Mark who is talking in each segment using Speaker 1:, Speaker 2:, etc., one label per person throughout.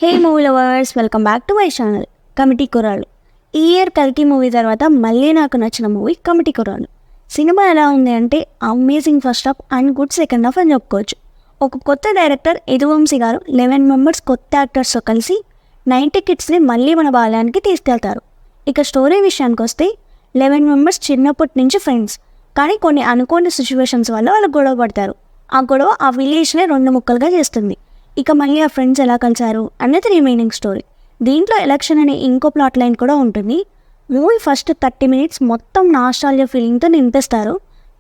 Speaker 1: Hey movie lovers, welcome back to my channel committee కుర్రాళ్ళు. ఈ year కల్కి movie తర్వాత మళ్ళీ నాకు నచ్చిన మూవీ కమిటీ కుర్రాళ్ళు. సినిమా ఎలా ఉంది అంటే amazing first half and good second half అని చెప్పుకోవచ్చు. ఒక కొత్త డైరెక్టర్ యదువంశీ గారు 11 మెంబర్స్ కొత్త యాక్టర్స్తో కలిసి 90 కిడ్స్ని మళ్ళీ మన బాల్యానికి తీసుకెళ్తారు. ఇక స్టోరీ విషయానికి వస్తే 11 మెంబర్స్ చిన్నప్పటి నుంచి ఫ్రెండ్స్, కానీ కొన్ని అనుకోని సిచ్యువేషన్స్ వల్ల వాళ్ళు గొడవ పడతారు. ఆ గొడవ ఆ విలేజ్ని 2 ముక్కలుగా చేస్తుంది. ఇక మళ్ళీ ఆ ఫ్రెండ్స్ ఎలా కలిసారు అనేది రిమైనింగ్ స్టోరీ. దీంట్లో ఎలక్షన్ అనే ఇంకో ప్లాట్ లైన్ కూడా ఉంటుంది. మూవీ ఫస్ట్ 30 మినిట్స్ మొత్తం నాస్టాల్జియా ఫీలింగ్తో నింపేస్తారు.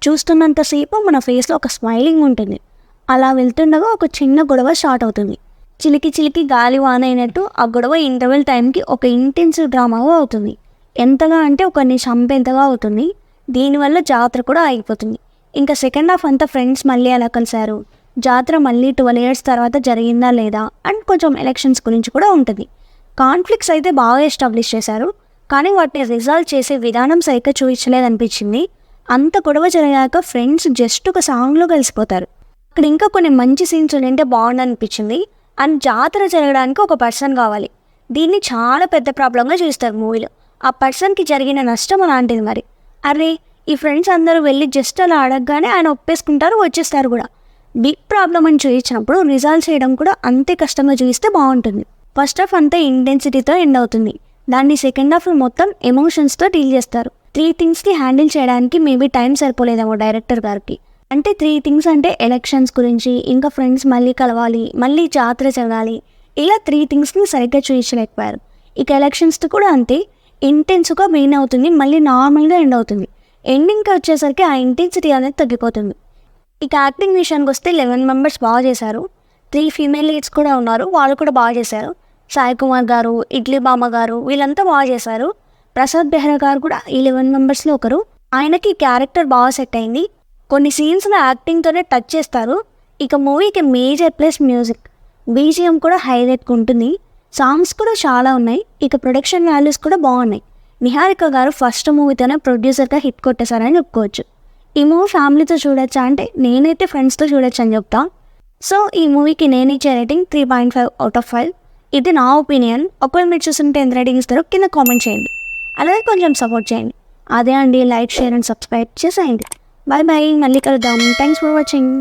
Speaker 1: చూస్తున్నంతసేపు మన ఫేస్లో ఒక స్మైలింగ్ ఉంటుంది. అలా వెళ్తుండగా ఒక చిన్న గొడవ స్టార్ట్ అవుతుంది. చిలికి చిలికి గాలి వాన అయినట్టు ఆ గొడవ ఇంటర్వెల్ టైంకి ఒక ఇంటెన్సివ్ డ్రామాగా అవుతుంది. ఎంతగా అంటే ఒకరిని చంపేంతగా అవుతుంది. దీనివల్ల జాతర కూడా ఆగిపోతుంది. ఇంకా సెకండ్ హాఫ్ అంతా ఫ్రెండ్స్ మళ్ళీ ఎలా కలిసారు, జాతర మళ్ళీ 12 years తర్వాత జరిగిందా లేదా అండ్ కొంచెం ఎలక్షన్స్ గురించి కూడా ఉంటుంది. కాన్ఫ్లిక్ట్స్ అయితే బాగా ఎస్టాబ్లిష్ చేశారు, కానీ వాటిని రిజాల్వ్ చేసే విధానం సరిగ్గా చూపించలేదనిపించింది. అంత గొడవ జరిగాక ఫ్రెండ్స్ జస్ట్ ఒక సాంగ్లో కలిసిపోతారు. అక్కడ ఇంకా కొన్ని మంచి సీన్స్ ఉంటే బాగుండనిపించింది. అండ్ జాతర జరగడానికి ఒక పర్సన్ కావాలి. దీన్ని చాలా పెద్ద ప్రాబ్లంగా చూస్తారు మూవీలో. ఆ పర్సన్కి జరిగిన నష్టం అలాంటిది. మరి అరే, ఈ ఫ్రెండ్స్ అందరూ వెళ్ళి జస్ట్ అలా అడగగానే ఆయన ఒప్పేసుకుంటారు, వచ్చేస్తారు కూడా. బిగ్ ప్రాబ్లం అని చూపించినప్పుడు రిజాల్వ్ చేయడం కూడా అంతే కష్టంగా చూపిస్తే బాగుంటుంది. ఫస్ట్ హాఫ్ అంతా ఇంటెన్సిటీతో ఎండ్ అవుతుంది. దాన్ని సెకండ్ హాఫ్ మొత్తం ఎమోషన్స్తో డీల్ చేస్తారు. 3 థింగ్స్ని హ్యాండిల్ చేయడానికి మేబీ టైం సరిపోలేదేమో డైరెక్టర్ గారికి. అంటే 3 థింగ్స్ అంటే ఎలక్షన్స్ గురించి, ఇంకా ఫ్రెండ్స్ మళ్ళీ కలవాలి, మళ్ళీ జాతర జరగాలి, ఇలా 3 థింగ్స్ని సరిగ్గా చూపించలేకపోయారు. ఇక ఎలక్షన్స్తో కూడా అంతే ఇంటెన్స్గా మెయిన్ అవుతుంది, మళ్ళీ నార్మల్గా ఎండ్ అవుతుంది. ఎండింగ్కి వచ్చేసరికి ఆ ఇంటెన్సిటీ అనేది తగ్గిపోతుంది. ఇక యాక్టింగ్ విషయానికి వస్తే 11 మెంబర్స్ బాగా చేశారు. 3 ఫీమేల్ లీడ్స్ కూడా ఉన్నారు, వాళ్ళు కూడా బాగా చేశారు. సాయి కుమార్ గారు, ఇడ్లీ బామ్మ గారు, వీళ్ళంతా బాగా చేశారు. ప్రసాద్ బెహ్రా గారు కూడా ఈ 11 మెంబర్స్లో ఒకరు. ఆయనకి క్యారెక్టర్ బాగా సెట్ అయింది. కొన్ని సీన్స్లో యాక్టింగ్తోనే టచ్ చేస్తారు. ఇక మూవీకి మేజర్ ప్లస్ మ్యూజిక్, బీజిఎం కూడా హైలైట్గా ఉంటుంది. సాంగ్స్ కూడా చాలా ఉన్నాయి. ఇక ప్రొడక్షన్ వాల్యూస్ కూడా బాగున్నాయి. నిహారిక గారు ఫస్ట్ మూవీతోనే ప్రొడ్యూసర్గా హిట్ కొట్టేశారని చెప్పుకోవచ్చు. ఈ మూవీ ఫ్యామిలీతో చూడొచ్చా అంటే నేనైతే ఫ్రెండ్స్తో చూడొచ్చు అని చెప్తా. సో ఈ మూవీకి నేను ఇచ్చే రేటింగ్ 3.5 out of 5. ఇది నా ఒపీనియన్. ఒకవేళ మీరు చూస్తుంటే ఎంత రేటింగ్ ఇస్తారో కింద కామెంట్ చేయండి. అలాగే కొంచెం సపోర్ట్ చేయండి. అదే అండి, లైక్, షేర్ అండ్ సబ్స్క్రైబ్ చేసేయండి. బాయ్ బాయ్, మళ్ళీ కలుద్దాం. Thanks for watching.